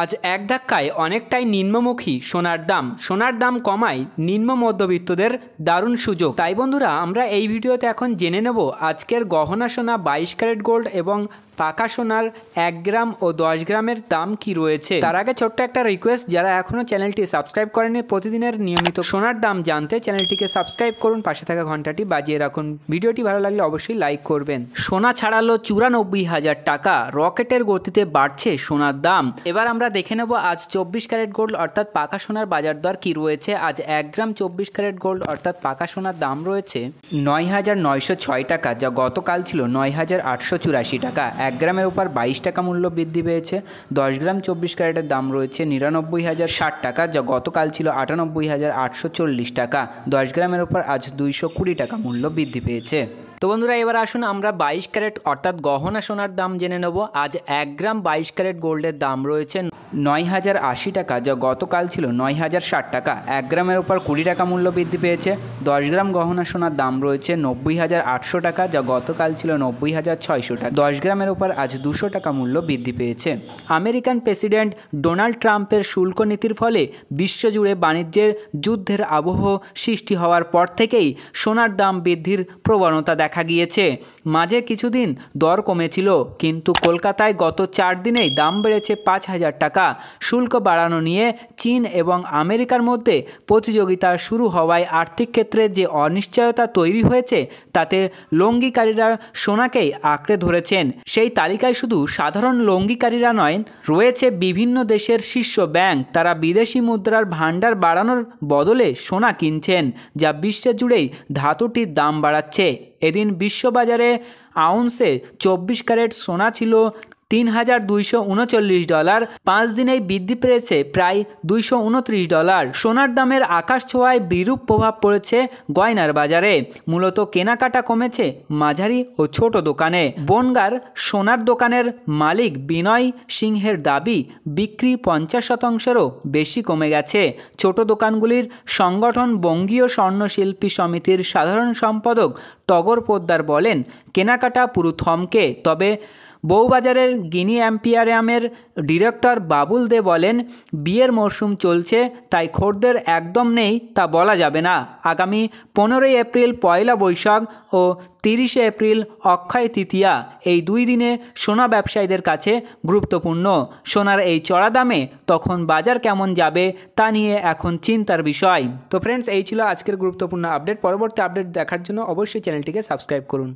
আজ এক ধাক্কায় অনেকটাই নিম্নমুখী সোনার দাম কমায় নিম্ন মধ্যবিত্তদের দারুণ সুযোগ। তাই বন্ধুরা, আমরা এই ভিডিওতে এখন জেনে নেব আজকের গহনা সোনা 22 ক্যারেট গোল্ড এবং পাকা সোনার 1 গ্রাম ও 10 গ্রামের দাম কি রয়েছে। তার আগে ছোট্ট একটা রিকোয়েস্ট, যারা এখনও চ্যানেলটি সাবস্ক্রাইব করেনি, প্রতিদিনের নিয়মিত সোনার দাম জানতে চ্যানেলটিকে সাবস্ক্রাইব করুন, পাশে থাকা ঘন্টাটি বাজিয়ে রাখুন। ভিডিওটি ভালো লাগলে অবশ্যই লাইক করবেন। সোনা ছাড়ালো 94,000 টাকা, রকেটের গতিতে বাড়ছে সোনার দাম। এবার আমরা দেখে নেব আজ 24 ক্যারেট গোল্ড অর্থাৎ পাকা সোনার বাজার দর কি রয়েছে। আজ 1 গ্রাম 24 ক্যারেট গোল্ড অর্থাৎ পাকা সোনার দাম রয়েছে 9,906 টাকা, যা গতকাল ছিল 9,884 টাকা। 1 গ্রামের উপর 22 টাকা মূল্য বৃদ্ধি পেয়েছে। 10 গ্রাম 24 ক্যারেটের দাম রয়েছে 99,060 টাকা, যা গতকাল ছিল 98,840 টাকা। 10 গ্রামের উপর আজ 220 টাকা মূল্য বৃদ্ধি পেয়েছে। তো বন্ধুরা, এবার আসুন আমরা 22 ক্যারেট অর্থাৎ গহনা সোনার দাম জেনে নেব। আজ 1 গ্রাম 22 ক্যারেট গোল্ডের দাম রয়েছে 9,080 টাকা, যা গতকাল ছিল 9,060 টাকা। 1 গ্রামের উপর 20 টাকা মূল্য বৃদ্ধি পেয়েছে। 10 গ্রাম গহনা সোনার দাম রয়েছে 90,800 টাকা, যা গতকাল ছিল 90,600 টাকা। 10 গ্রামের উপর আজ 200 টাকা মূল্য বৃদ্ধি পেয়েছে। আমেরিকান প্রেসিডেন্ট ডোনাল্ড ট্রাম্পের শুল্ক নীতির ফলে বিশ্বজুড়ে বাণিজ্যের যুদ্ধের আবহ সৃষ্টি হওয়ার পর থেকেই সোনার দাম বৃদ্ধির প্রবণতা দেখা গিয়েছে। মাঝে কিছুদিন দর কমেছিল, কিন্তু কলকাতায় গত 4 দিনেই দাম বেড়েছে 5,000 টাকা। শুল্ক বাড়ানো নিয়ে চীন এবং আমেরিকার মধ্যে প্রতিযোগিতা শুরু হওয়ায় আর্থিক ক্ষেত্রে যে অনিশ্চয়তা তৈরি হয়েছে, তাতে লঙ্ঘিকারীরা সোনাকেই আঁকড়ে ধরেছেন। সেই তালিকায় শুধু সাধারণ লঙ্ঘিকারীরা নয়, রয়েছে বিভিন্ন দেশের শীর্ষ ব্যাংক। তারা বিদেশি মুদ্রার ভাণ্ডার বাড়ানোর বদলে সোনা কিনছেন, যা বিশ্বজুড়েই ধাতুটির দাম বাড়াচ্ছে। এদিন বিশ্ববাজারে আউন্সে 24 ক্যারেট সোনা ছিল $3,239। 5 দিনেই বৃদ্ধি পেয়েছে প্রায় $229। সোনার দামের আকাশ ছোঁয়ায় বিরূপ প্রভাব পড়েছে গয়নার বাজারে। মূলত কেনাকাটা কমেছে মাঝারি ও ছোট দোকানে। বনগাঁর সোনার দোকানের মালিক বিনয় সিংহের দাবি, বিক্রি 50%-রও বেশি কমে গেছে। ছোট দোকানগুলির সংগঠন বঙ্গীয় স্বর্ণশিল্পী সমিতির সাধারণ সম্পাদক টগর পোদ্দার বলেন, কেনাকাটা পুরো থমকে। তবে বউবাজারের গিনি এম্পিয়ারিয়ামের ডিরেক্টর বাবুল দে বলেন, বিয়ের মরশুম চলছে, তাই খদ্দের একদম নেই তা বলা যাবে না। আগামী 15 এপ্রিল পয়লা বৈশাখ ও 30 এপ্রিল অক্ষয় তৃতীয়া, এই 2 দিনে সোনা ব্যবসায়ীদের কাছে গুরুত্বপূর্ণ। সোনার এই চড়া দামে তখন বাজার কেমন যাবে তা নিয়ে এখন চিন্তার বিষয়। তো ফ্রেন্ডস, এই ছিল আজকের গুরুত্বপূর্ণ আপডেট। পরবর্তী আপডেট দেখার জন্য অবশ্যই চ্যানেলটিকে সাবস্ক্রাইব করুন।